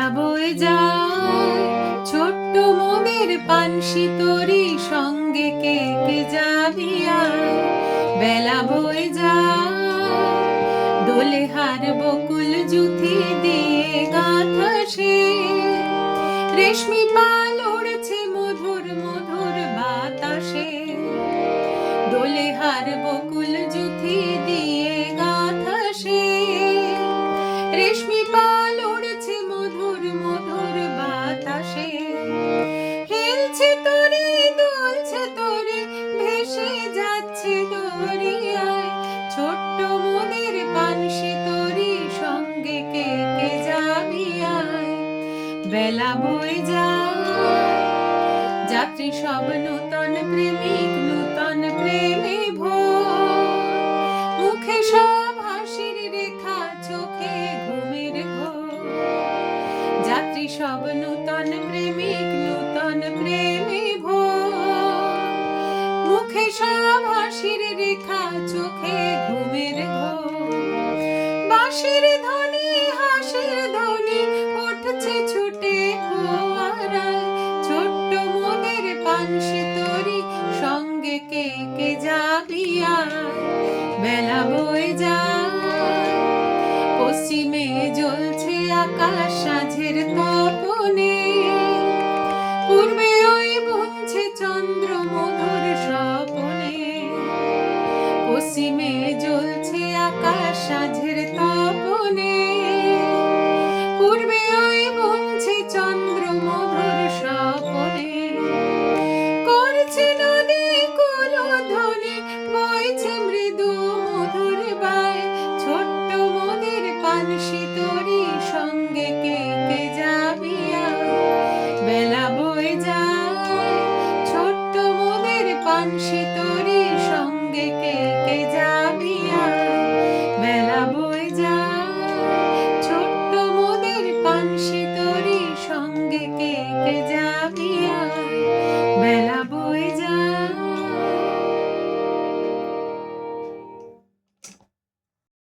বেলা বয়ে যায় ছোট্ট মোদের পানসি তরি সঙ্গে কে কে যাবি আয়। বেলা বয়ে যায় দোলে হার বকুল জুথি দিয়ে গাঁথা সে রেশমি পাল উড়ছে মধুর মধুর বাতাসে। দোলে হার বকুল জুথি দিয়ে গাঁথা সে রেশমি পাল উড়ছে মধুর মধুর বাতাসে। হেলছে তোরে দুলছে তোরে ভেসে যাচ্ছে দরিয়ায় ছোট্ট মোদের পানসি তরি সঙ্গে কে কে যাবি আয়। বেলা বয়ে যায় যাত্রী সব নূতন প্রেমিক নূতন প্রেমে ভোর মুখে সব হাসির রেখা চোখে ঘুমের ঘোর। যাত্রী সব নূতন প্রেমিক নূতন প্রেমে ভোর মুখে সব হাসির রেখা চোখে ঘুমের ঘোর। বাঁশির ধ্বনি হাসির ধ্বনি উঠছে ছুটে ফোয়ারায় ছোট্ট মোদের পানসি তরি সঙ্গে কে কে যাবি আয়। বেলা বয়ে যায় পশ্চিমে জ্বলছে আকাশ সাঁঝের তপনে পূর্বে ওই বুনছে চন্দ্র মধুর স্বপনে। পশ্চিমে জ্বলছে আকাশ সাঁঝের তপনে পূর্বে ওই বুনছে চন্দ্র মধুর স্বপনে। করছে নদী কুলধ্বনি বইছে মৃদু মধুর বায় ছোট্ট মোদের পানসি তরি সঙ্গে কে কে যাবি আয়। বেলা বয়ে যায় ছোট্ট মোদের পানসি তরি সঙ্গে কে কে যাবি আয়। বেলা বয়ে যায় ছোট্ট মোদের পানসি তরি সঙ্গে কে কে যাবি আয়। বেলা